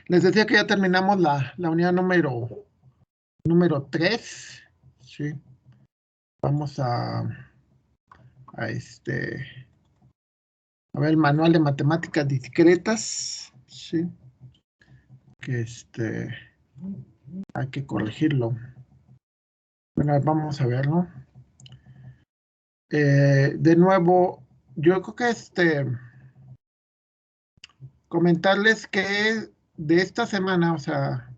Les decía que ya terminamos la unidad número 3. Sí. Vamos a ver el manual de matemáticas discretas. Sí. Que hay que corregirlo. Bueno, vamos a verlo. De nuevo, yo creo que comentarles que de esta semana, o sea,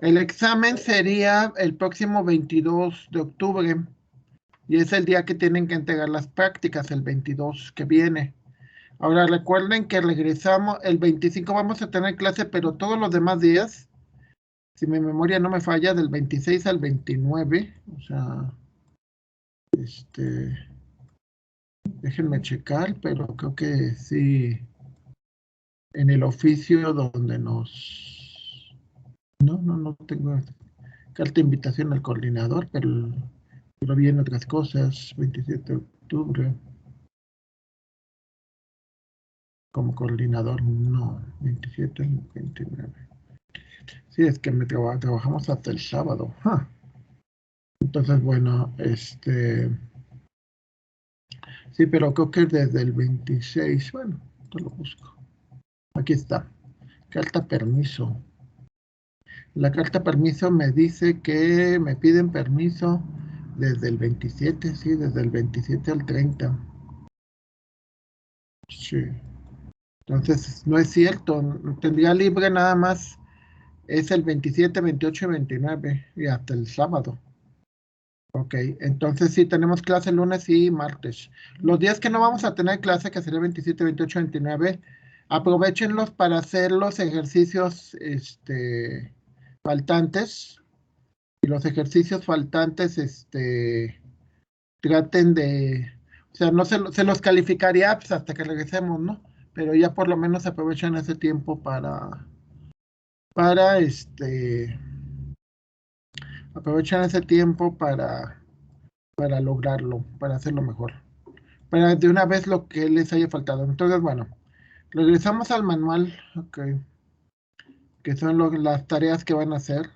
el examen sería el próximo 22 de octubre y es el día que tienen que entregar las prácticas, el 22 que viene. Ahora recuerden que regresamos, el 25 vamos a tener clase, pero todos los demás días, si mi memoria no me falla, del 26 al 29, o sea, déjenme checar, pero creo que sí, en el oficio donde no tengo carta de invitación al coordinador, pero vi en otras cosas, 27 de octubre, como coordinador, no, 27, 29. Sí, es que trabajamos hasta el sábado. ¡Ja! Entonces, bueno, sí, pero creo que desde el 26, bueno, te lo busco. Aquí está, carta permiso. La carta permiso me dice que me piden permiso desde el 27, sí, desde el 27 al 30. Sí. Entonces, no es cierto, tendría libre nada más, es el 27, 28 y 29 y hasta el sábado. Ok, entonces sí, tenemos clase lunes y martes. Los días que no vamos a tener clase, que sería 27, 28, 29, aprovechenlos para hacer los ejercicios faltantes. Y los ejercicios faltantes, traten de, o sea, no se los calificaría pues, hasta que regresemos, ¿no? Pero ya por lo menos aprovechan ese tiempo para, aprovechan ese tiempo para lograrlo, para hacerlo mejor. Para de una vez lo que les haya faltado. Entonces, bueno, regresamos al manual, ok, que son las tareas que van a hacer.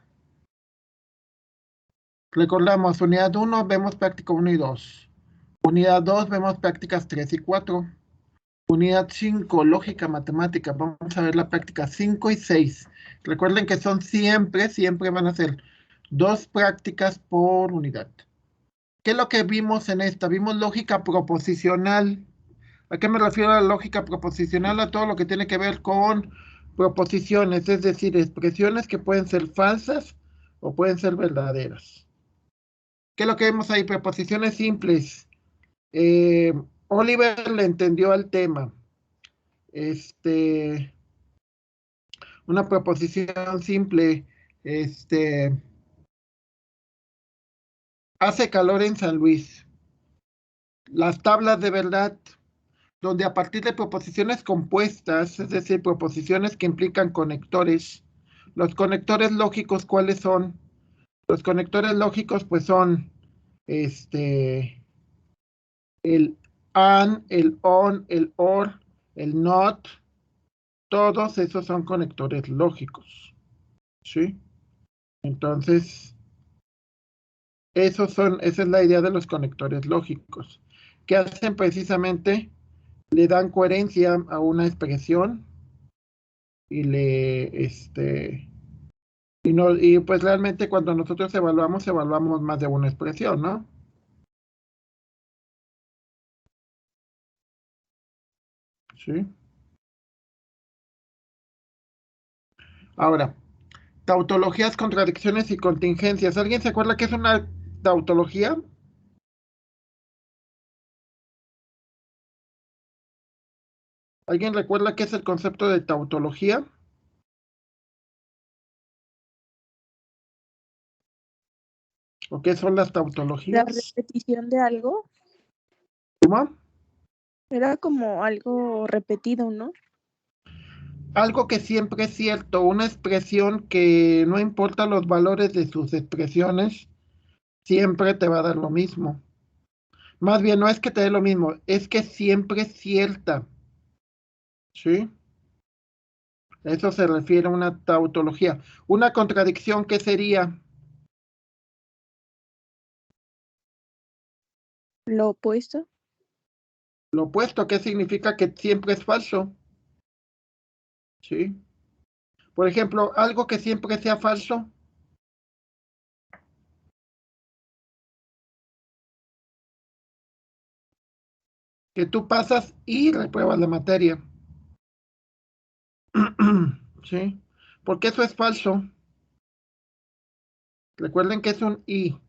Recordamos, unidad 1 vemos práctica 1 y 2. Unidad 2 vemos prácticas 3 y 4. Unidad 5, lógica matemática. Vamos a ver la práctica 5 y 6. Recuerden que son siempre van a ser 2 prácticas por unidad. ¿Qué es lo que vimos en esta? Vimos lógica proposicional. ¿A qué me refiero a la lógica proposicional? A todo lo que tiene que ver con proposiciones, es decir, expresiones que pueden ser falsas o pueden ser verdaderas. ¿Qué es lo que vemos ahí? Proposiciones simples. Oliver le entendió al tema. Una proposición simple. Hace calor en San Luis. Las tablas de verdad, donde a partir de proposiciones compuestas, es decir, proposiciones que implican conectores, los conectores lógicos, ¿cuáles son? Los conectores lógicos, pues son el and, el on, el or, el not, todos esos son conectores lógicos, ¿sí? Entonces, esa es la idea de los conectores lógicos, que hacen precisamente, le dan coherencia a una expresión y y pues realmente cuando nosotros evaluamos más de una expresión, ¿no? Sí. Ahora, tautologías, contradicciones y contingencias. ¿Alguien se acuerda qué es una tautología? ¿Alguien recuerda qué es el concepto de tautología? ¿O qué son las La tautologías? repetición de algo ¿Cómo? era como algo repetido, ¿no? Algo que siempre es cierto, una expresión que no importa los valores de sus expresiones, siempre te va a dar lo mismo. Más bien, no es que te dé lo mismo, es que siempre es cierta. ¿Sí? Eso se refiere a una tautología. Una contradicción, ¿qué sería? Lo opuesto. Lo opuesto, ¿qué significa que siempre es falso? ¿Sí? Por ejemplo, algo que siempre sea falso. Que tú pasas y repruebas la materia. ¿Sí? Porque eso es falso. Recuerden que es un y.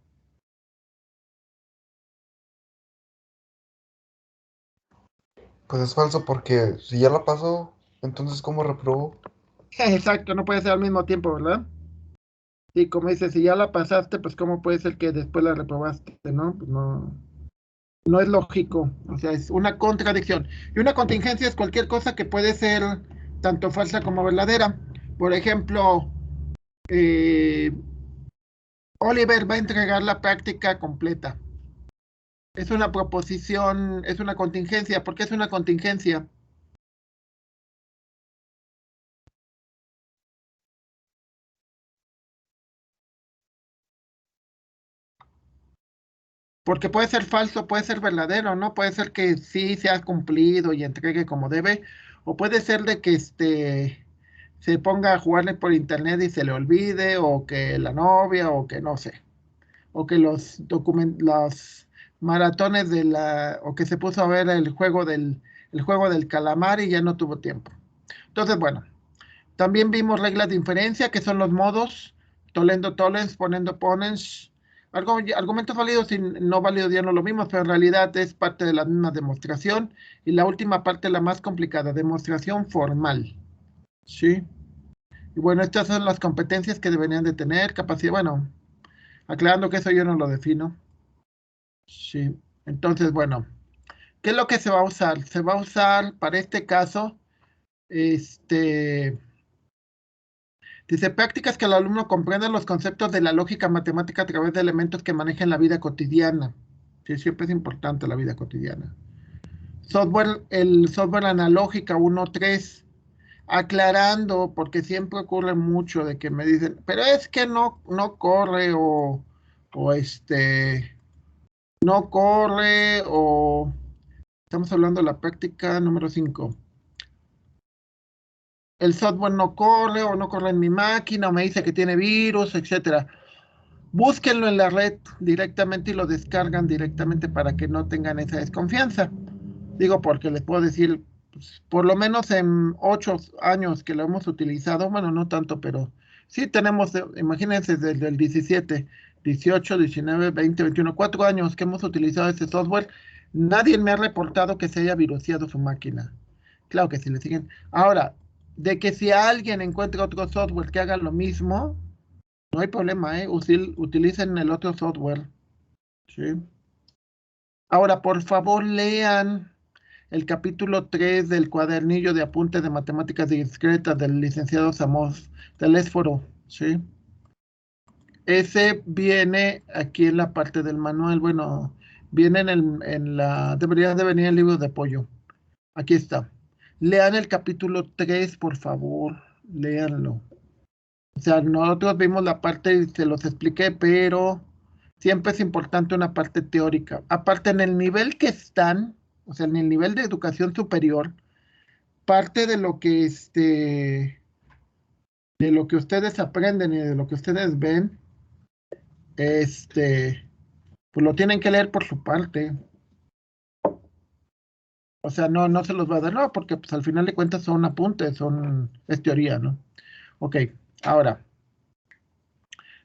Pues es falso porque si ya la pasó, entonces ¿cómo reprobó? Exacto, no puede ser al mismo tiempo, ¿verdad? Y como dices, si ya la pasaste, pues ¿cómo puede ser que después la reprobaste, no? Pues no, no es lógico. O sea, es una contradicción. Y una contingencia es cualquier cosa que puede ser tanto falsa como verdadera. Por ejemplo, eh, Oliver va a entregar la práctica completa. Es una proposición, es una contingencia. ¿Por qué es una contingencia? Porque puede ser falso, puede ser verdadero, ¿no? Puede ser que sí se ha cumplido y entregue como debe, o puede ser de que se ponga a jugarle por internet y se le olvide, o que la novia, o que no sé, o que los maratones o que se puso a ver el juego del calamar y ya no tuvo tiempo. Entonces, bueno, también vimos reglas de inferencia, que son los modos, tolendo tollens, ponendo ponens. Argumentos válidos y no válidos ya no lo vimos, pero en realidad es parte de la misma demostración. Y la última parte, la más complicada, demostración formal. ¿Sí? Y bueno, estas son las competencias que deberían de tener, capacidad, bueno, aclarando que eso yo no lo defino. Sí. Entonces, bueno, ¿qué es lo que se va a usar? Se va a usar para este caso, este, dice, prácticas que el alumno comprenda los conceptos de la lógica matemática a través de elementos que manejen la vida cotidiana. Sí, siempre es importante la vida cotidiana. El software analógica 1.3, aclarando, porque siempre ocurre mucho de que me dicen, pero es que no corre o no corre o estamos hablando de la práctica número 5. El software no corre o no corre en mi máquina o me dice que tiene virus, etcétera. Búsquenlo en la red directamente y lo descargan directamente para que no tengan esa desconfianza. Digo, porque les puedo decir, pues, por lo menos en 8 años que lo hemos utilizado, bueno, no tanto, pero sí tenemos, imagínense, desde el 17, 18, 19, 20, 21, 4 años que hemos utilizado ese software, nadie me ha reportado que se haya viruseado su máquina. Claro que sí le siguen. Ahora, de que si alguien encuentra otro software que haga lo mismo, no hay problema, ¿eh? Utilicen el otro software. ¿Sí? Ahora, por favor, lean el capítulo 3 del cuadernillo de apuntes de matemáticas discretas del licenciado Samos del Ésforo. ¿Sí? Ese viene aquí en la parte del manual. Bueno, viene debería de venir el libro de apoyo. Aquí está. Lean el capítulo 3, por favor. Léanlo. O sea, nosotros vimos la parte y se los expliqué, pero siempre es importante una parte teórica. Aparte, en el nivel que están, o sea, en el nivel de educación superior, parte de lo que ustedes aprenden y de lo que ustedes ven, pues lo tienen que leer por su parte. O sea, no se los va a dar, no, porque pues al final de cuentas son apuntes, es teoría, ¿no? Ok, ahora.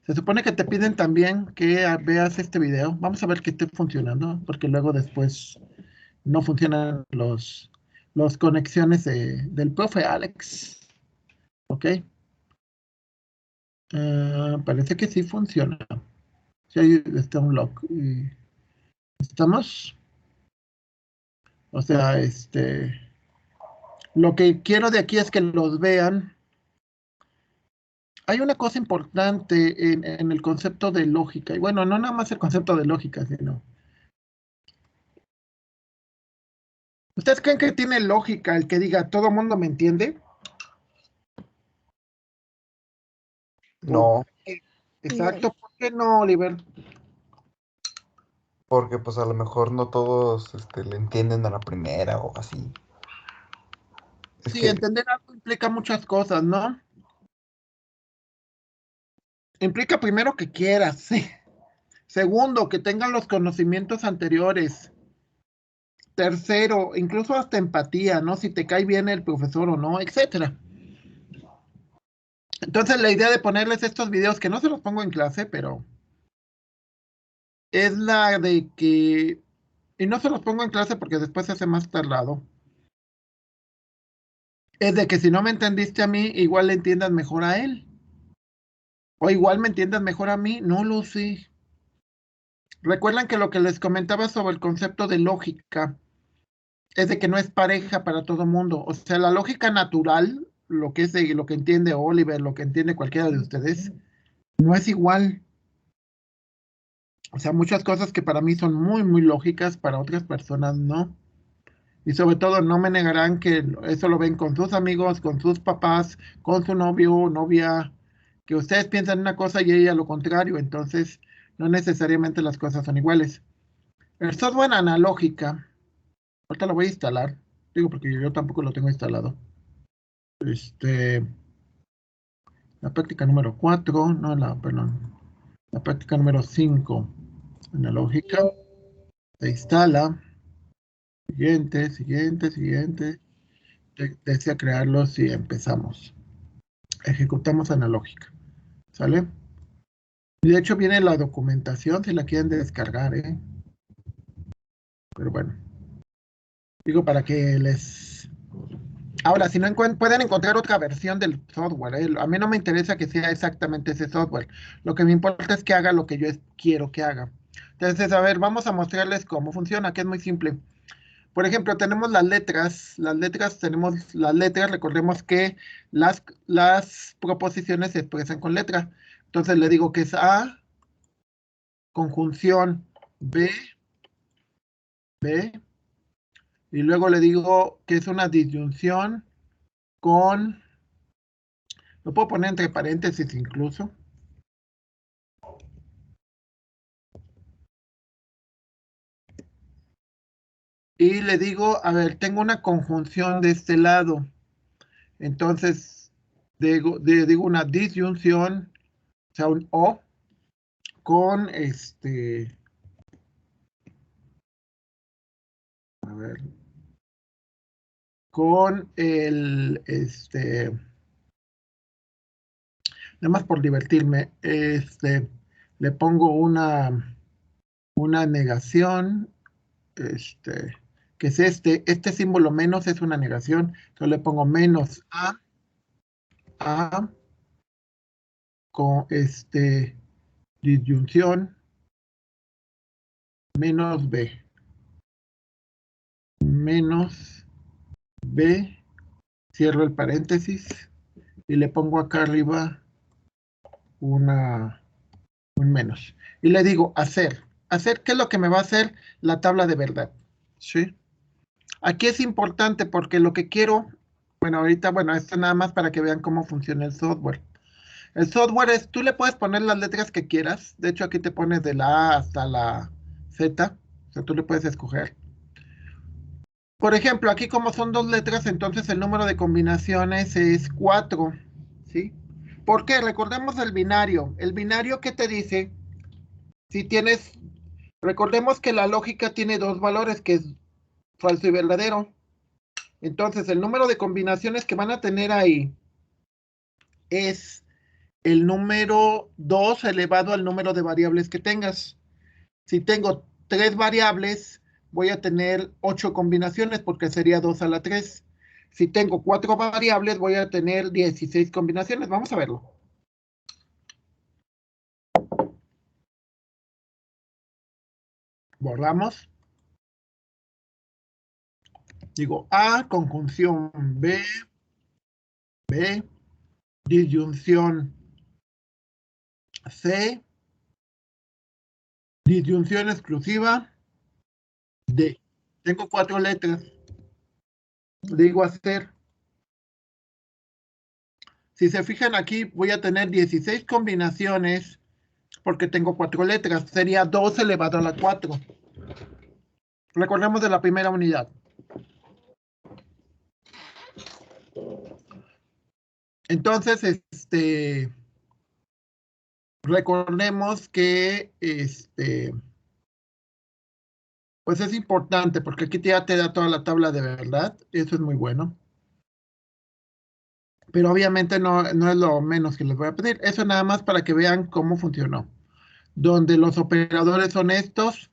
Se supone que te piden también que veas este video. Vamos a ver que esté funcionando, porque luego después no funcionan los conexiones del profe Alex. ¿Ok? Parece que sí funciona. Si ahí está un log. ¿Estamos? O sea, lo que quiero de aquí es que los vean. Hay una cosa importante en el concepto de lógica. Y bueno, no nada más el concepto de lógica, sino ¿ustedes creen que tiene lógica el que diga todo mundo me entiende? No, Exacto, ¿por qué no, Oliver? porque pues a lo mejor no todos le entienden a la primera o así. Es Sí, que, entender algo implica muchas cosas, ¿no? Implica primero que quieras, sí. Segundo, que tengan los conocimientos anteriores. Tercero, incluso hasta empatía, ¿no? Si te cae bien el profesor o no, etcétera. Entonces, la idea de ponerles estos videos, que no se los pongo en clase, pero es la de que, y no se los pongo en clase porque después se hace más tardado, es de que si no me entendiste a mí, igual le entiendas mejor a él. O igual me entiendas mejor a mí, no lo sé. Recuerdan que lo que les comentaba sobre el concepto de lógica es de que no es pareja para todo mundo. O sea, la lógica natural, lo que es lo que entiende Oliver, lo que entiende cualquiera de ustedes, no es igual. O sea, muchas cosas que para mí son muy, muy lógicas, para otras personas no. Y sobre todo no me negarán que eso lo ven con sus amigos, con sus papás, con su novio o novia, que ustedes piensan una cosa y ella lo contrario. Entonces, no necesariamente las cosas son iguales. El software analógica, ahorita lo voy a instalar, digo porque yo tampoco lo tengo instalado. Este, la práctica número 4, no la, perdón, la práctica número 5, analógica, se instala, siguiente, siguiente, siguiente, desea crearlos y empezamos. Ejecutamos analógica, ¿sale? Y de hecho viene la documentación si la quieren descargar, ¿eh? Pero bueno, digo para que les... Ahora, si no pueden encontrar otra versión del software, ¿eh? A mí no me interesa que sea exactamente ese software. Lo que me importa es que haga lo que yo quiero que haga. Entonces, a ver, vamos a mostrarles cómo funciona, que es muy simple. Por ejemplo, tenemos las letras. Tenemos las letras. Recordemos que las proposiciones se expresan con letra. Entonces le digo que es A, conjunción B, B, y luego le digo que es una disyunción con, lo puedo poner entre paréntesis incluso, y le digo, a ver, tengo una conjunción de este lado, entonces digo una disyunción, o sea, un O, con a ver, con nada más por divertirme, le pongo una negación, este, que es este símbolo menos es una negación, entonces le pongo menos A con disyunción menos B, menos B, cierro el paréntesis y le pongo acá arriba una, un menos. Y le digo hacer. Hacer, ¿qué es lo que me va a hacer la tabla de verdad? ¿Sí? Aquí es importante porque lo que quiero, bueno, ahorita, bueno, esto nada más para que vean cómo funciona el software. El software es, tú le puedes poner las letras que quieras. De hecho, aquí te pones de la A hasta la Z. O sea, tú le puedes escoger. Por ejemplo, aquí como son dos letras, entonces el número de combinaciones es 4. ¿Sí? ¿Por qué? Recordemos el binario. El binario, ¿qué te dice? Si tienes, recordemos que la lógica tiene dos valores, que es falso y verdadero. Entonces, el número de combinaciones que van a tener ahí es el número 2 elevado al número de variables que tengas. Si tengo 3 variables, voy a tener 8 combinaciones porque sería 2 a la 3. Si tengo 4 variables, voy a tener 16 combinaciones. Vamos a verlo. Borramos. Digo A, conjunción B, B, disyunción C, disyunción exclusiva D. Tengo 4 letras. Digo hacer. Si se fijan aquí, voy a tener 16 combinaciones porque tengo 4 letras. Sería 2 elevado a la 4. Recordemos de la primera unidad. Entonces, recordemos que pues es importante porque aquí ya te da toda la tabla de verdad. Eso es muy bueno. Pero obviamente no es lo menos que les voy a pedir. Eso nada más para que vean cómo funcionó. Donde los operadores son estos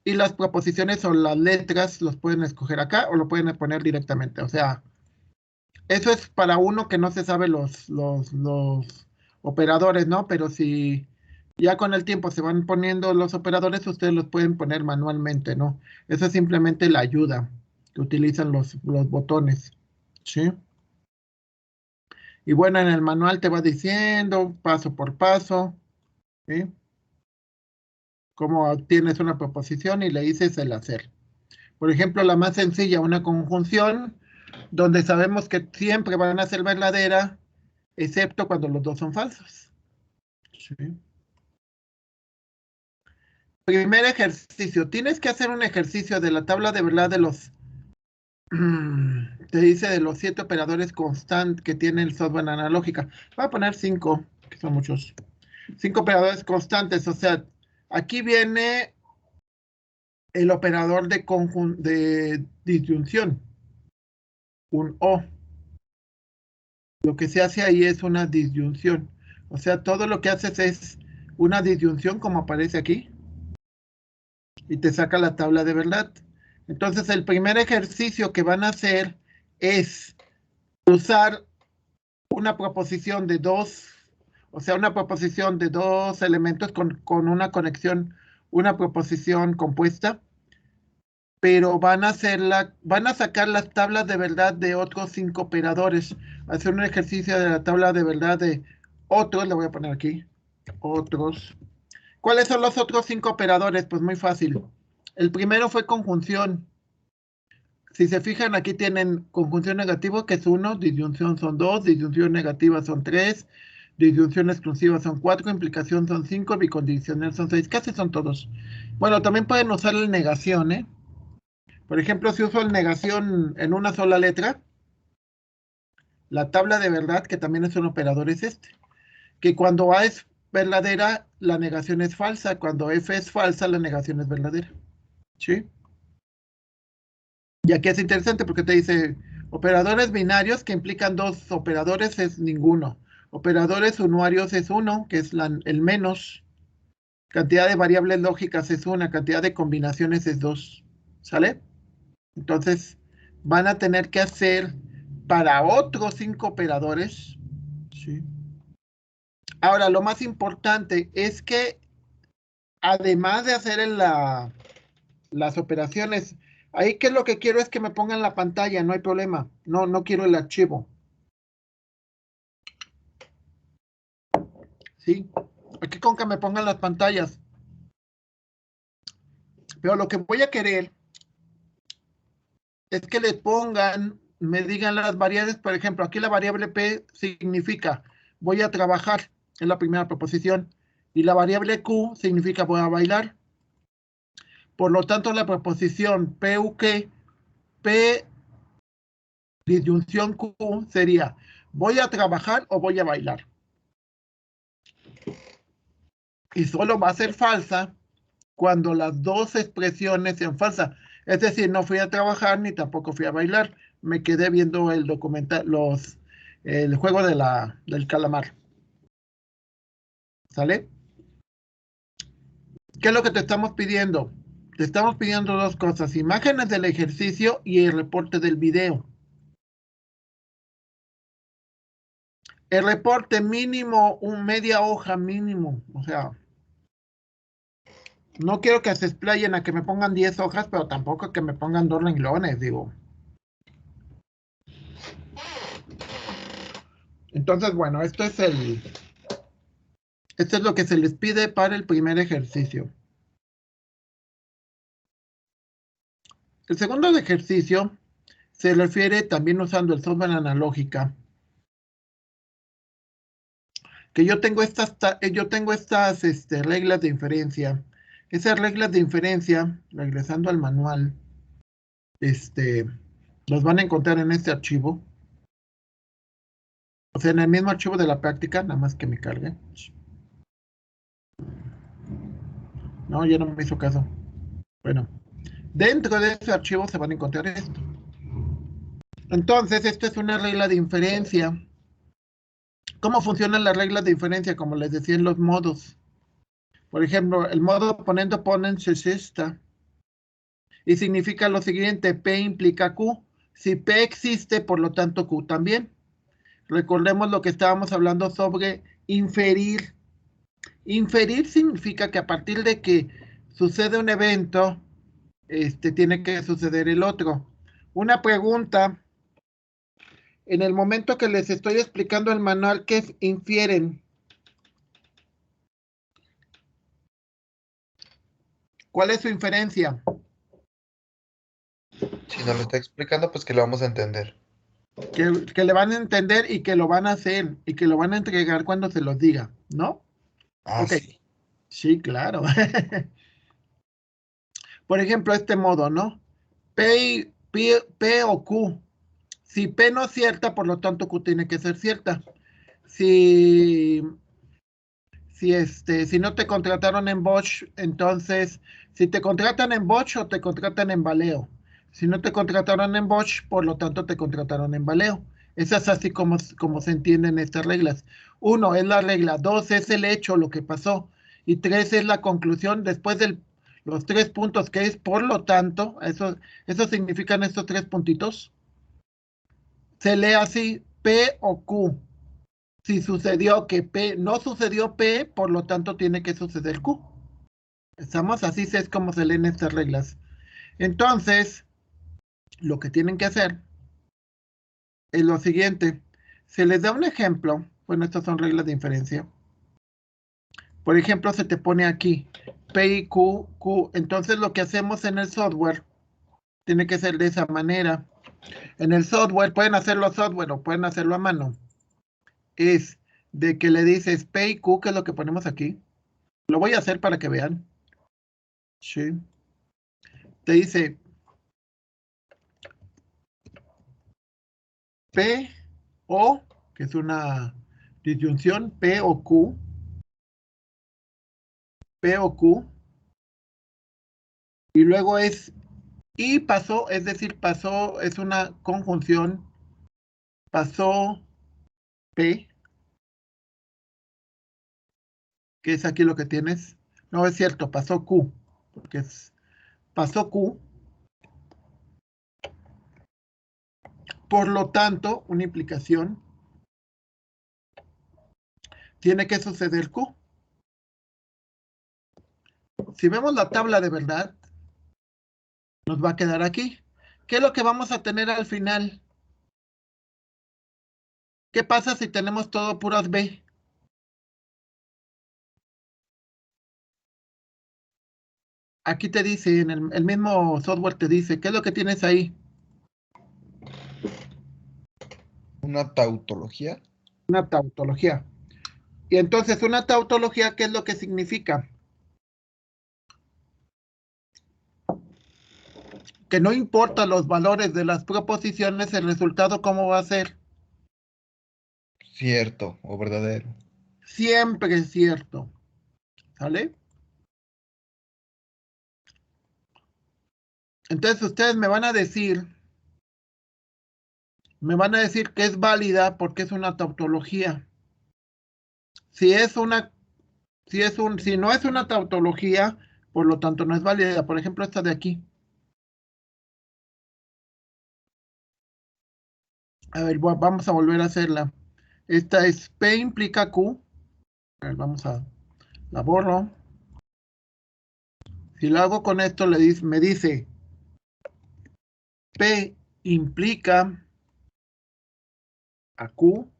y las proposiciones o las letras los pueden escoger acá o lo pueden poner directamente. O sea, eso es para uno que no se sabe los operadores, ¿no? Pero si ya con el tiempo se van poniendo los operadores, ustedes los pueden poner manualmente, ¿no? Eso es simplemente la ayuda que utilizan los botones, ¿sí? Y bueno, en el manual te va diciendo paso por paso, ¿sí? Cómo obtienes una proposición y le dices el hacer. Por ejemplo, la más sencilla, una conjunción, donde sabemos que siempre van a ser verdadera, excepto cuando los dos son falsos. Sí. Primer ejercicio. Tienes que hacer un ejercicio de la tabla de verdad de los... Te dice de los 7 operadores constantes que tiene el software analógica. Voy a poner 5, que son muchos. 5 operadores constantes. O sea, aquí viene el operador de disyunción. Un O. Lo que se hace ahí es una disyunción. O sea, todo lo que haces es una disyunción como aparece aquí y te saca la tabla de verdad. Entonces, el primer ejercicio que van a hacer es usar una proposición de dos, o sea, una proposición de dos elementos con una conexión, una proposición compuesta, pero van a sacar las tablas de verdad de otros 5 operadores. Hacer un ejercicio de la tabla de verdad de otros, le voy a poner aquí, otros. ¿Cuáles son los otros 5 operadores? Pues muy fácil. El primero fue conjunción. Si se fijan, aquí tienen conjunción negativa, que es 1, disyunción son 2, disyunción negativa son 3, disyunción exclusiva son 4, implicación son 5, bicondicional son 6, casi son todos. Bueno, también pueden usar el negación, ¿eh? Por ejemplo, si uso el negación en una sola letra, la tabla de verdad, que también es un operador, es este. Que cuando A es verdadera, la negación es falsa. Cuando F es falsa, la negación es verdadera. ¿Sí? Y aquí es interesante porque te dice, operadores binarios que implican 2 operadores es ninguno. Operadores unarios es 1, que es el menos. Cantidad de variables lógicas es 1, cantidad de combinaciones es 2. ¿Sale? Entonces, van a tener que hacer para otros 5 operadores. ¿Sí? Ahora, lo más importante es que además de hacer las operaciones, ahí que lo que quiero es que me pongan la pantalla, no hay problema. No quiero el archivo. ¿Sí? Aquí con que me pongan las pantallas. Pero lo que voy a querer es que les pongan, me digan las variables, por ejemplo, aquí la variable P significa voy a trabajar, es la primera proposición, y la variable Q significa voy a bailar. Por lo tanto, la proposición PUQ, P disyunción Q sería voy a trabajar o voy a bailar. Y solo va a ser falsa cuando las dos expresiones sean falsas. Es decir, no fui a trabajar ni tampoco fui a bailar. Me quedé viendo el documental, el juego del calamar. ¿Sale? ¿Qué es lo que te estamos pidiendo? Te estamos pidiendo 2 cosas, imágenes del ejercicio y el reporte del video. El reporte mínimo, media hoja mínimo, o sea, no quiero que se explayen a que me pongan 10 hojas, pero tampoco que me pongan 2 renglones, digo. Entonces, bueno, esto es lo que se les pide para el primer ejercicio. El segundo ejercicio se refiere también usando el software analógica que yo tengo estas reglas de inferencia. Esas reglas de inferencia, regresando al manual, los van a encontrar en este archivo. O sea, en el mismo archivo de la práctica, nada más que me cargue. No, ya no me hizo caso. Bueno, dentro de ese archivo se van a encontrar esto. Entonces, esto es una regla de inferencia. ¿Cómo funcionan las reglas de inferencia? Como les decía en los modos. Por ejemplo, el modo oponente-opponents es esta. Y significa lo siguiente, P implica Q. Si P existe, por lo tanto Q también. Recordemos lo que estábamos hablando sobre inferir. Inferir significa que a partir de que sucede un evento, tiene que suceder el otro. Una pregunta, en el momento que les estoy explicando el manual, ¿qué infieren? ¿Cuál es su inferencia? Si nos lo está explicando, pues que lo vamos a entender. Que le van a entender y que lo van a hacer y que lo van a entregar cuando se los diga, ¿no? Ah, Ok, sí. sí, claro. Por ejemplo, este modo, ¿no? P o Q. Si P no es cierta, por lo tanto Q tiene que ser cierta. Si si no te contrataron en Bosch, entonces, si te contratan en Bosch o te contratan en Valeo. Si no te contrataron en Bosch, por lo tanto te contrataron en Valeo. Esa es así como se entienden estas reglas. 1 es la regla, 2 es el hecho, lo que pasó, y 3 es la conclusión después de los 3 puntos que es, por lo tanto, eso significan estos 3 puntitos. Se lee así, P o Q. Si sucedió que P, no sucedió P, por lo tanto tiene que suceder Q. Estamos así, es como se leen estas reglas. Entonces, lo que tienen que hacer es lo siguiente. Se les da un ejemplo. Bueno, estas son reglas de inferencia. Por ejemplo, se te pone aquí P y Q, Q. Entonces, lo que hacemos en el software tiene que ser de esa manera. En el software, pueden hacerlo software o pueden hacerlo a mano. Es de que le dices P y Q, que es lo que ponemos aquí. Lo voy a hacer para que vean. Sí. Te dice P o, que es una disyunción, P o Q, P o Q, y luego es y pasó, es decir, pasó, es una conjunción, pasó P, que es aquí lo que tienes. No es cierto, pasó Q, porque pasó Q. Por lo tanto, una implicación, tiene que suceder Q. Si vemos la tabla de verdad, nos va a quedar aquí. ¿Qué es lo que vamos a tener al final? ¿Qué pasa si tenemos todo puras B? Aquí te dice, en el mismo software te dice, ¿qué es lo que tienes ahí? Una tautología. Una tautología. Y entonces, una tautología, ¿qué es lo que significa? Que no importa los valores de las proposiciones, el resultado, ¿cómo va a ser? Cierto o verdadero. Siempre es cierto. ¿Sale? Entonces, ustedes me van a decir que es válida porque es una tautología. Si es una, si no es una tautología, por lo tanto no es válida. Por ejemplo, esta de aquí. A ver, vamos a volver a hacerla. Esta es P implica Q. A ver, la borro. Si lo hago con esto, me dice P implica a Q.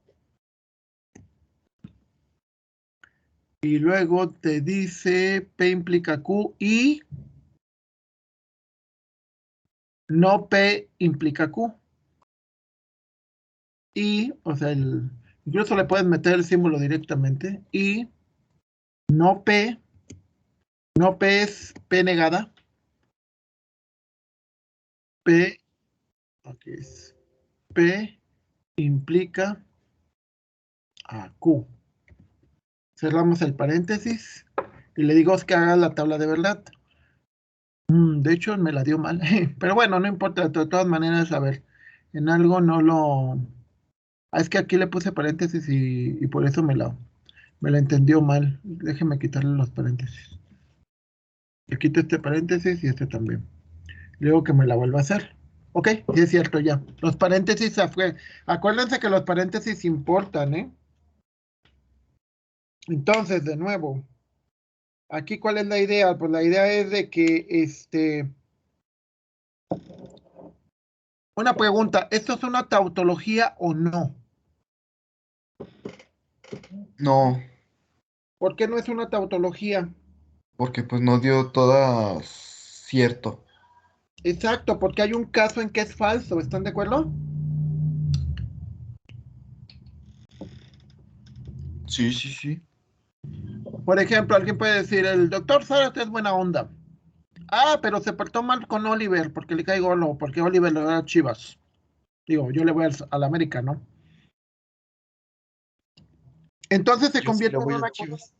Y luego te dice P implica Q y no P implica Q. Y, o sea, Incluso le puedes meter el símbolo directamente. Y no P es P negada. P, aquí es, P implica a Q. Cerramos el paréntesis y le digo que haga la tabla de verdad. De hecho, me la dio mal. Pero bueno, no importa. De todas maneras, a ver, en algo no lo... es que aquí le puse paréntesis y por eso me la entendió mal. Déjeme quitarle los paréntesis. Le quito este paréntesis y este también. Luego que me la vuelva a hacer. Ok, sí es cierto ya. Los paréntesis, acuérdense que los paréntesis importan, ¿eh? Entonces, de nuevo, aquí ¿cuál es la idea? Pues la idea es de que, una pregunta, ¿esto es una tautología o no? No, ¿Por qué no es una tautología? porque pues no dio toda cierto. Exacto, porque hay un caso en que es falso, ¿están de acuerdo? Sí, sí, sí. Por ejemplo, alguien puede decir, el doctor Zárate es buena onda. Ah, pero se portó mal con Oliver porque le cae golo, porque Oliver le da a Chivas. Digo, yo le voy al América, ¿no? Entonces se Yo sí le convierte en voy a una cosa. Chivas.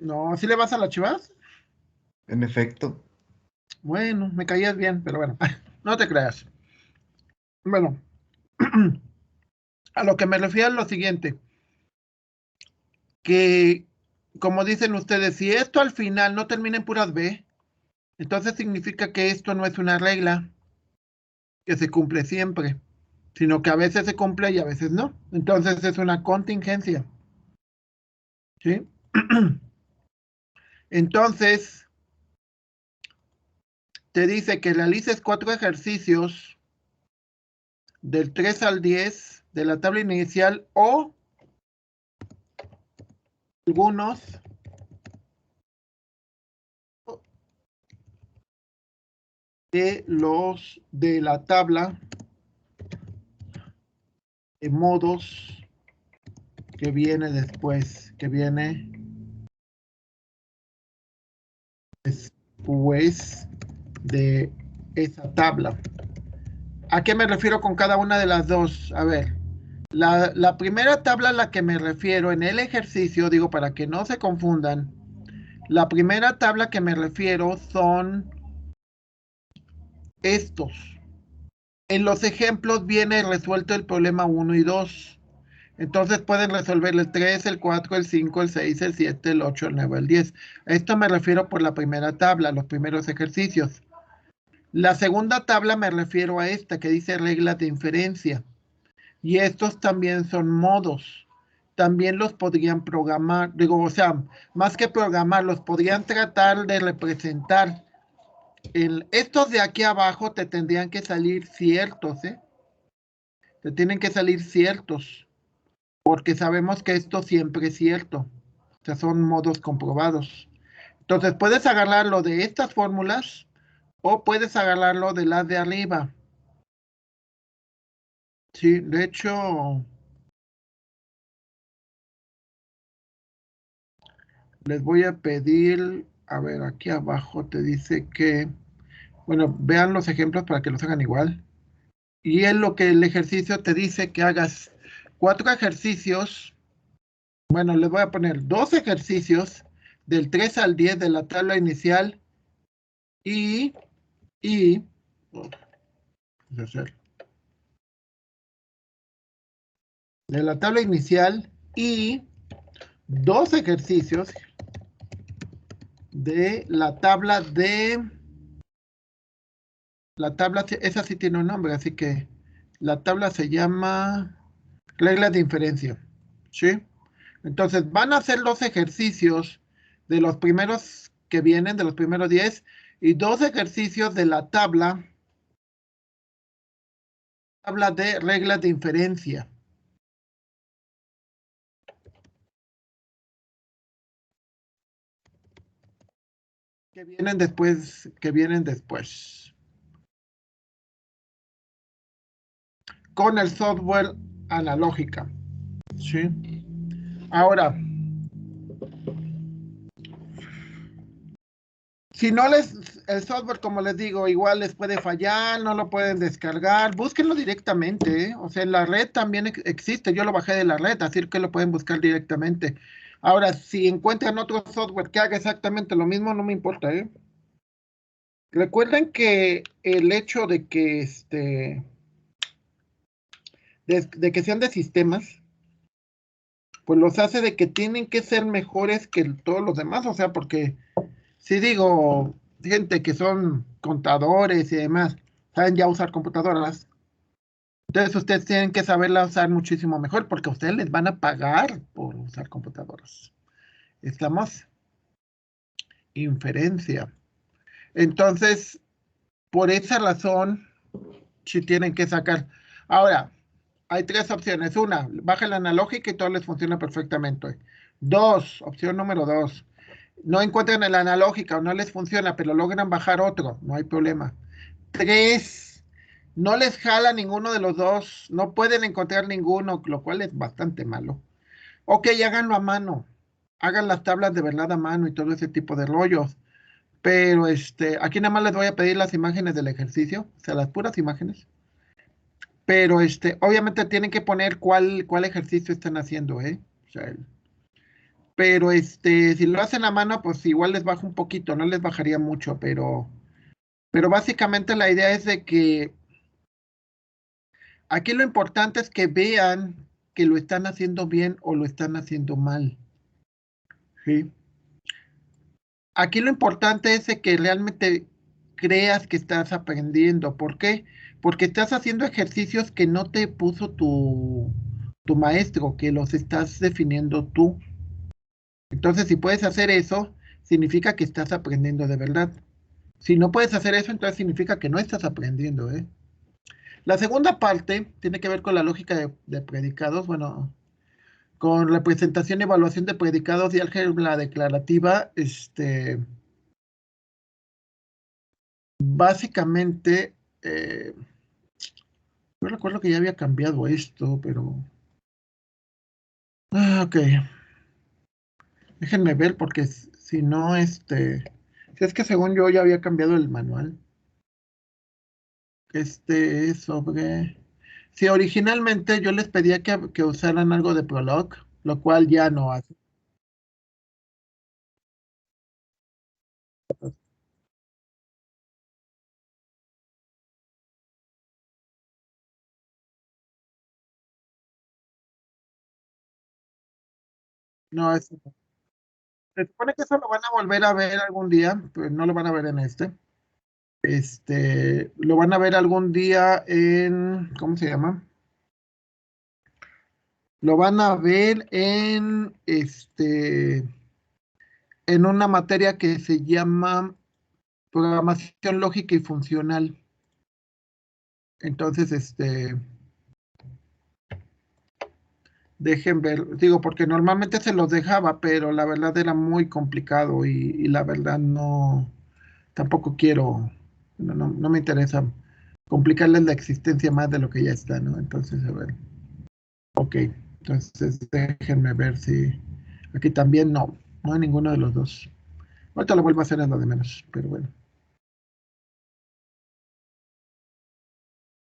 No, ¿sí le vas a las Chivas? En efecto. Bueno, me caías bien, pero bueno, no te creas. Bueno, a lo que me refiero es lo siguiente, que como dicen ustedes, si esto al final no termina en puras B, entonces significa que esto no es una regla que se cumple siempre, sino que a veces se cumple y a veces no. Entonces es una contingencia. ¿Sí? Entonces, te dice que realices 4 ejercicios del 3 al 10 de la tabla inicial o algunos de los de la tabla de modos que viene después, después de esa tabla. ¿A qué me refiero con cada una de las dos? A ver, la primera tabla a la que me refiero en el ejercicio, digo para que no se confundan, la primera tabla que me refiero son estos. En los ejemplos viene resuelto el problema 1 y 2. Entonces pueden resolver el 3, el 4, el 5, el 6, el 7, el 8, el 9, el 10. A esto me refiero por la primera tabla, los primeros ejercicios. La segunda tabla me refiero a esta que dice reglas de inferencia. Y estos también son modos. También los podrían programar, digo, o sea, más que programar, los podrían tratar de representar. Estos de aquí abajo te tendrían que salir ciertos, ¿eh? Te tienen que salir ciertos, porque sabemos que esto siempre es cierto. O sea, son modos comprobados. Entonces, puedes agarrarlo de estas fórmulas o puedes agarrarlo de las de arriba. Sí, de hecho, les voy a pedir, a ver, aquí abajo te dice que, bueno, vean los ejemplos para que los hagan igual. Y es lo que el ejercicio te dice que hagas 4 ejercicios. Bueno, les voy a poner 2 ejercicios del 3 al 10 de la tabla inicial y, de la tabla inicial y 2 ejercicios de la tabla esa sí tiene un nombre, así que la tabla se llama reglas de inferencia, ¿sí? Entonces van a hacer los ejercicios de los primeros que vienen, de los primeros 10, y 2 ejercicios de la tabla de reglas de inferencia. Que vienen después. Con el software analógica. Sí. Ahora, si no el software, como les digo, igual les puede fallar, no lo pueden descargar, búsquenlo directamente, ¿eh? O sea, en la red también existe, yo lo bajé de la red, así que lo pueden buscar directamente. Ahora, si encuentran otro software que haga exactamente lo mismo, no me importa, ¿eh? Recuerden que el hecho de que de que sean de sistemas, pues los hace de que tienen que ser mejores que todos los demás, o sea, porque si digo, gente que son contadores y demás, saben ya usar computadoras, entonces ustedes tienen que saberla usar muchísimo mejor porque a ustedes les van a pagar por usar computadoras. Estamos inferencia. Entonces, por esa razón, sí tienen que sacar. Ahora, hay tres opciones. Una, baja la analógica y todo les funciona perfectamente. Dos, opción número dos, no encuentran el analógica o no les funciona, pero logran bajar otro, no hay problema. Tres, no les jala ninguno de los dos, no pueden encontrar ninguno, lo cual es bastante malo. Ok, háganlo a mano, hagan las tablas de verdad a mano y todo ese tipo de rollos. Pero aquí nada más les voy a pedir las imágenes del ejercicio, o sea, las puras imágenes. Pero obviamente tienen que poner cuál ejercicio están haciendo, ¿eh? O sea, pero si lo hacen a mano, pues igual les baja un poquito, no les bajaría mucho, pero básicamente la idea es de que aquí lo importante es que vean que lo están haciendo bien o lo están haciendo mal. ¿Sí? Aquí lo importante es de que realmente creas que estás aprendiendo. ¿Por qué? Porque estás haciendo ejercicios que no te puso tu maestro, que los estás definiendo tú. Entonces, si puedes hacer eso, significa que estás aprendiendo de verdad. Si no puedes hacer eso, entonces significa que no estás aprendiendo, ¿eh? La segunda parte tiene que ver con la lógica de predicados, bueno, con representación y evaluación de predicados y álgebra declarativa. Básicamente, yo recuerdo que ya había cambiado esto, pero... Ok, déjenme ver porque si no, si es que según yo ya había cambiado el manual. Es sobre... Sí, originalmente yo les pedía que usaran algo de Prolog, lo cual ya no hace. No, se supone que eso lo van a volver a ver algún día, pues no lo van a ver en este. Lo van a ver algún día ¿cómo se llama? Lo van a ver en una materia que se llama programación lógica y funcional. Entonces, dejen ver, digo, porque normalmente se los dejaba, pero la verdad era muy complicado y la verdad no, tampoco quiero, no me interesa complicarles la existencia más de lo que ya está, ¿no? Entonces, a ver, ok, entonces déjenme ver si aquí también no hay ninguno de los dos. Ahorita lo vuelvo a hacer en lo de menos, pero bueno.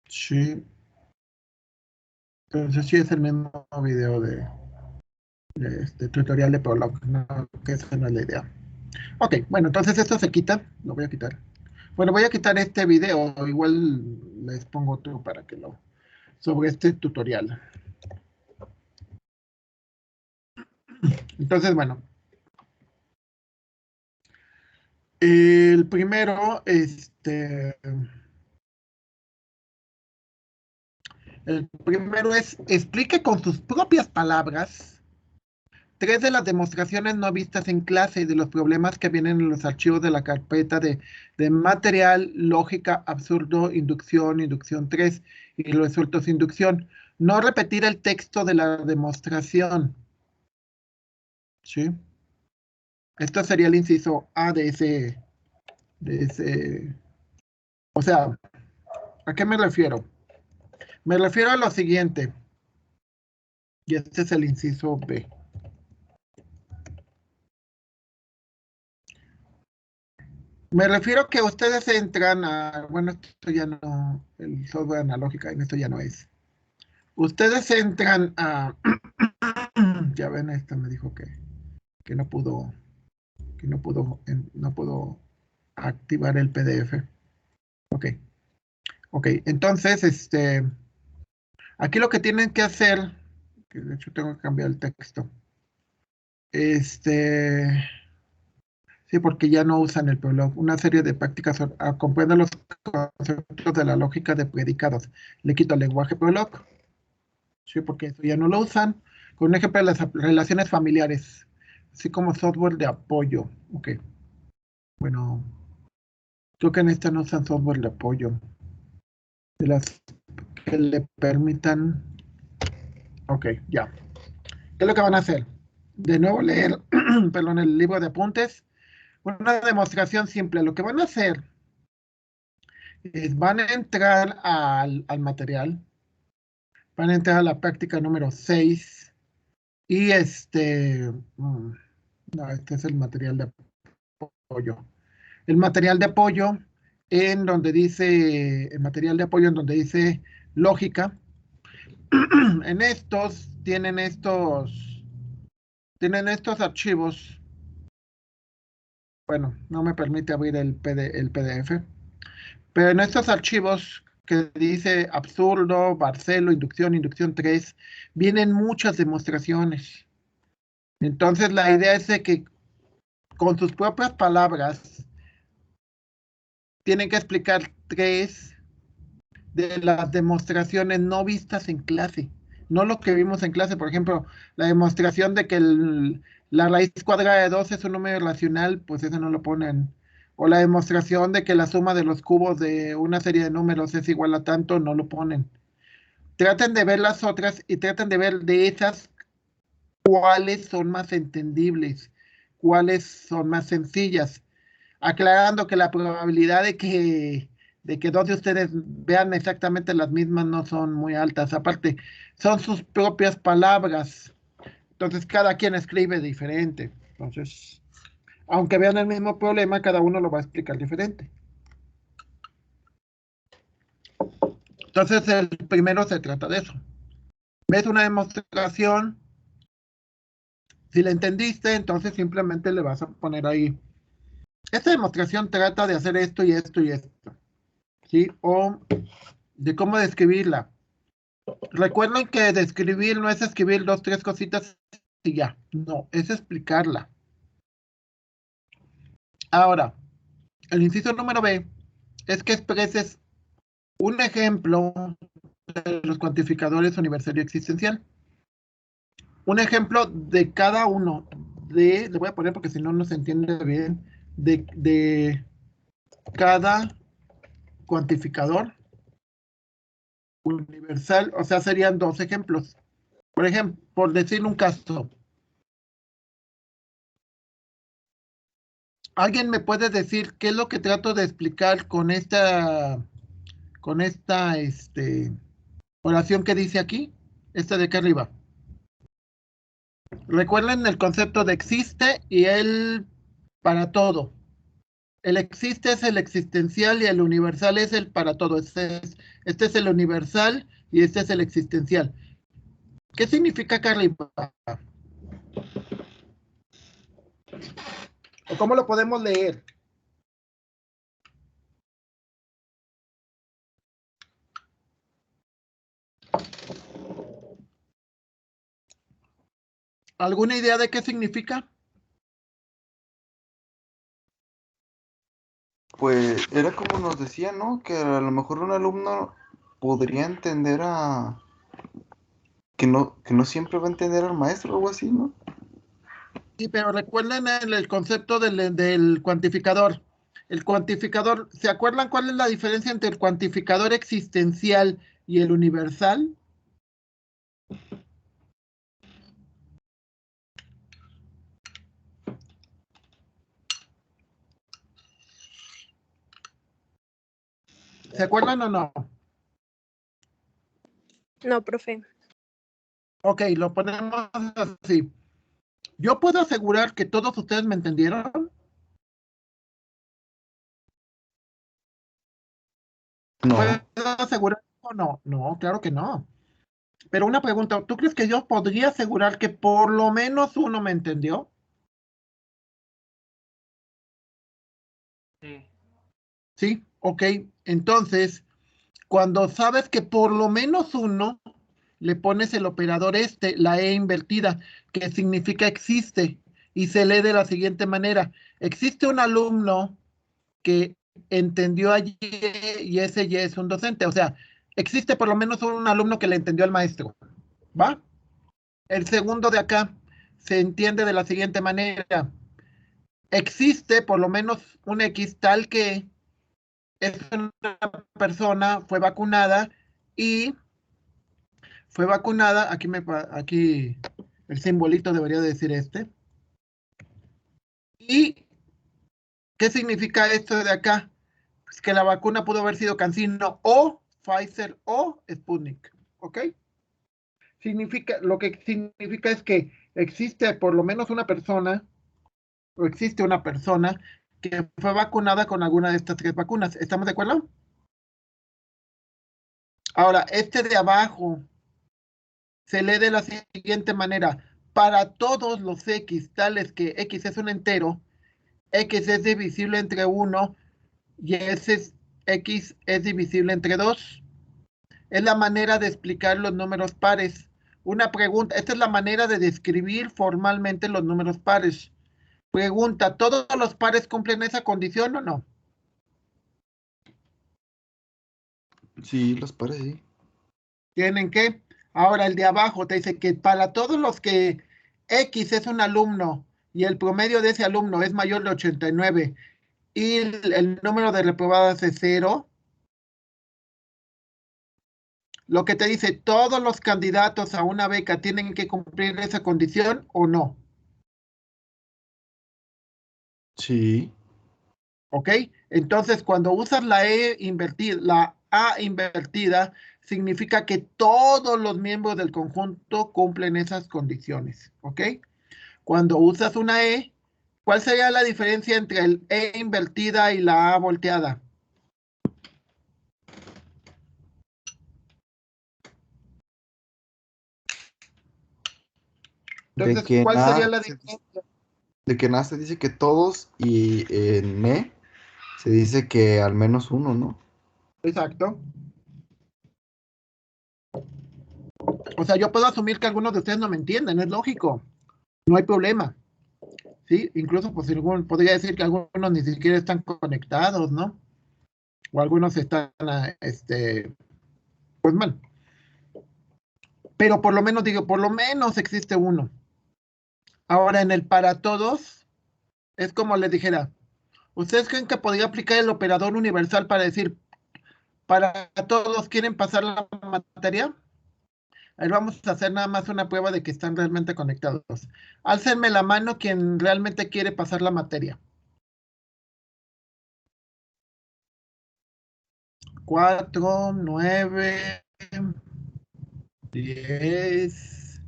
Sí, entonces sí es el mismo video de este tutorial de Prolog, no, que esa no es la idea. Ok, bueno, entonces esto se quita, lo voy a quitar. Bueno, voy a quitar este video, igual les pongo otro para que sobre este tutorial. Entonces, bueno, el primero, el primero es explique con sus propias palabras tres de las demostraciones no vistas en clase y de los problemas que vienen en los archivos de la carpeta de material, lógica, absurdo, inducción, inducción 3 y los resultados de inducción. No repetir el texto de la demostración. ¿Sí? Esto sería el inciso A de ese. O sea, ¿a qué me refiero? Me refiero a lo siguiente. Y este es el inciso B. Me refiero que ustedes entran a, bueno, esto ya no, el software analógica, en esto ya no es. Ustedes entran a, ya ven, esto me dijo que no pudo, no pudo activar el PDF. Ok, ok, entonces, aquí lo que tienen que hacer, que de hecho tengo que cambiar el texto, sí, porque ya no usan el prolog. Una serie de prácticas comprende los conceptos de la lógica de predicados. Le quito el lenguaje prolog, sí, porque eso ya no lo usan. Con un ejemplo de las relaciones familiares, así como software de apoyo. Ok, bueno, creo que en esta no usan software de apoyo. De las que le permitan. Ok, ya. ¿Qué es lo que van a hacer? De nuevo leer, perdón, el libro de apuntes. Una demostración simple. Lo que van a hacer es, van a entrar al material, van a entrar a la práctica número 6 y no, este es el material de apoyo. El material de apoyo en donde dice, el material de apoyo en donde dice lógica, en tienen estos archivos. Bueno, no me permite abrir el PDF, pero en estos archivos que dice absurdo, Barcelo, inducción, inducción 3, vienen muchas demostraciones. Entonces la idea es de que con sus propias palabras tienen que explicar 3 de las demostraciones no vistas en clase. No lo que vimos en clase, por ejemplo, la demostración de que la raíz cuadrada de 2 es un número racional, pues eso no lo ponen. O la demostración de que la suma de los cubos de una serie de números es igual a tanto, no lo ponen. Traten de ver las otras y traten de ver de esas cuáles son más entendibles, cuáles son más sencillas, aclarando que la probabilidad de que dos de ustedes vean exactamente las mismas no son muy altas. Aparte, son sus propias palabras. Entonces, cada quien escribe diferente. Entonces, aunque vean el mismo problema, cada uno lo va a explicar diferente. Entonces, el primero se trata de eso. Ves una demostración, si la entendiste, entonces simplemente le vas a poner ahí. Esta demostración trata de hacer esto y esto y esto, ¿sí? O de cómo describirla. Recuerden que describir no es escribir 2, 3 cositas y ya. No, es explicarla. Ahora, el inciso número B es que expreses un ejemplo de los cuantificadores universal y existencial. Un ejemplo de cada uno le voy a poner porque si no, no se entiende bien, de cada cuantificador universal, o sea, serían 2 ejemplos. Por ejemplo, por decir un caso, ¿alguien me puede decir qué es lo que trato de explicar con esta oración que dice aquí? Esta de acá arriba. Recuerden el concepto de existe y el para todo. El existe es el existencial y el universal es el para todo. Este es el universal y este es el existencial. ¿Qué significa acá arriba? ¿O cómo lo podemos leer? ¿Alguna idea de qué significa? Pues era como nos decía, ¿no? Que a lo mejor un alumno podría entender que no siempre va a entender al maestro o algo así, ¿no? Sí, pero recuerden el concepto del cuantificador. El cuantificador, ¿se acuerdan cuál es la diferencia entre el cuantificador existencial y el universal? ¿Se acuerdan o no? No, profe. Ok, lo ponemos así. Yo puedo asegurar que todos ustedes me entendieron. ¿Puedo No, asegurar o no? No, claro que no. Pero una pregunta, ¿tú crees que yo podría asegurar que por lo menos uno me entendió? Sí. Sí, ok. Entonces, cuando sabes que por lo menos uno, le pones el operador este, la E invertida, que significa existe, y se lee de la siguiente manera. Existe un alumno que entendió allí y ese ya es un docente. O sea, existe por lo menos un alumno que le entendió al maestro. ¿Va? El segundo de acá se entiende de la siguiente manera. Existe por lo menos un X tal que es una persona, y fue vacunada, aquí el simbolito debería decir este. ¿Y qué significa esto de acá? Pues que la vacuna pudo haber sido CanSino o Pfizer o Sputnik, ¿ok? Lo que significa es que existe por lo menos una persona, o existe una persona que fue vacunada con alguna de estas tres vacunas. ¿Estamos de acuerdo? Ahora, este de abajo se lee de la siguiente manera. Para todos los X, tales que X es un entero, X es divisible entre 1 y X es divisible entre 2. Es la manera de explicar los números pares. Una pregunta, esta es la manera de describir formalmente los números pares. Pregunta, ¿todos los pares cumplen esa condición o no? sí, los pares, sí. Tienen que. Ahora el de abajo te dice que para todos los que X es un alumno y el promedio de ese alumno es mayor de 89 y el número de reprobadas es 0, lo que te dice, todos los candidatos a una beca tienen que cumplir esa condición o no. Sí, ¿Ok? Entonces, cuando usas la A invertida, significa que todos los miembros del conjunto cumplen esas condiciones. ¿Ok? Cuando usas una E, ¿cuál sería la diferencia entre el E invertida y la A volteada? de Entonces, que ¿cuál sería nada, la diferencia? de que nada se dice que todos y en me se dice que al menos uno, ¿no? Exacto. O sea, yo puedo asumir que algunos de ustedes no me entienden, es lógico, no hay problema. ¿Sí? Incluso pues, podría decir que algunos ni siquiera están conectados, ¿no? O algunos están, pues mal. Pero por lo menos digo, por lo menos existe uno. Ahora, en el para todos, es como les dijera, ¿ustedes creen que podría aplicar el operador universal para decir, para todos quieren pasar la materia? A ver, vamos a hacer nada más una prueba de que están realmente conectados. Álcenme la mano quien realmente quiere pasar la materia. 4, 9, 10,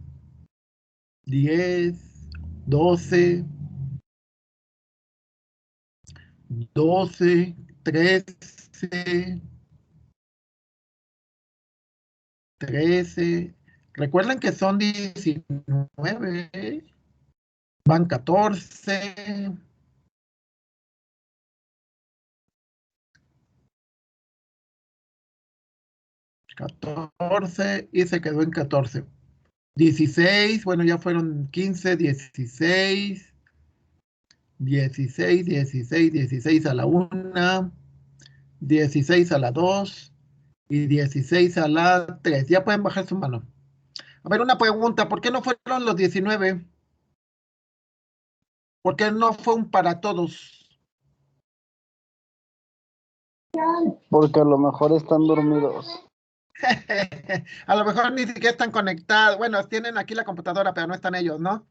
10, 12, 12, 13, 13. Recuerden que son 19, van 14, 14 y se quedó en 14. 16, bueno, ya fueron 15, 16, 16, 16, 16 a la 1, 16 a la 2 y 16 a la 3. Ya pueden bajar su mano. A ver, una pregunta, ¿por qué no fueron los 19? ¿Por qué no fue un para todos? Porque a lo mejor están dormidos. A lo mejor ni siquiera están conectados. Bueno, tienen aquí la computadora, pero no están ellos, ¿no?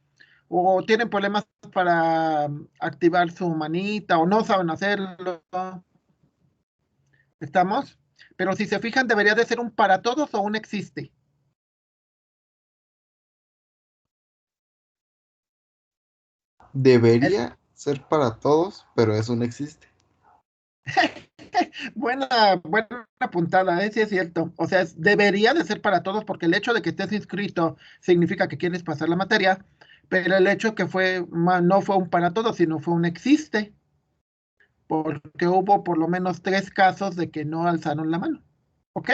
O tienen problemas para activar su manita, o no saben hacerlo. ¿Estamos? Pero si se fijan, debería de ser un para todos o un existe. Debería ser para todos, pero eso no existe. Buena puntada, sí es cierto. O sea, debería de ser para todos porque el hecho de que estés inscrito significa que quieres pasar la materia, pero el hecho que no fue un para todos, sino fue un existe, porque hubo por lo menos 3 casos de que no alzaron la mano. ¿Ok?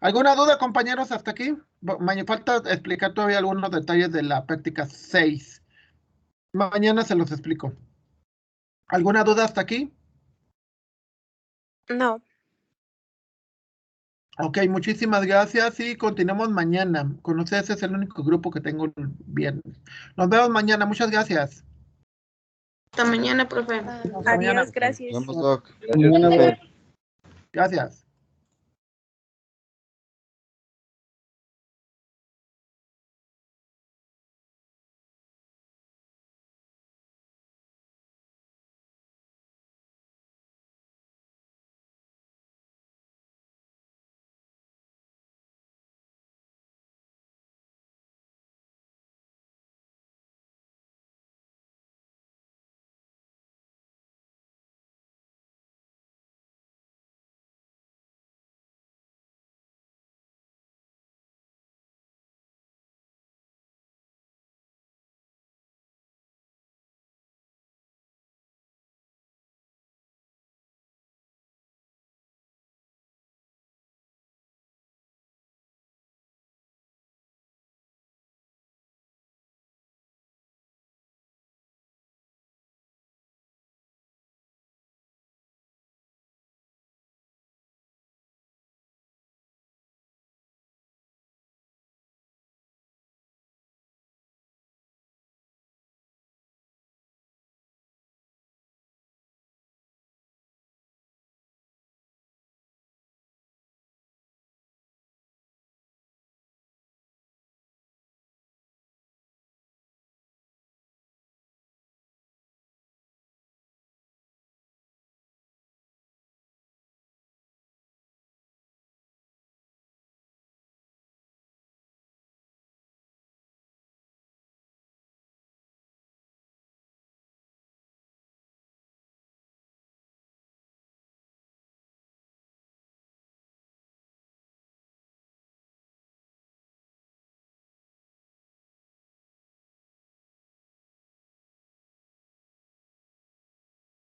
¿Alguna duda, compañeros, hasta aquí? Me falta explicar todavía algunos detalles de la práctica 6. Mañana se los explico. ¿Alguna duda hasta aquí? No. Ok, muchísimas gracias y continuamos mañana. Con ustedes es el único grupo que tengo el viernes. Nos vemos mañana, muchas gracias. Hasta mañana, profe. Hasta mañana. Adiós, gracias. Nos vemos, Doc. Mañana, Profe. Gracias.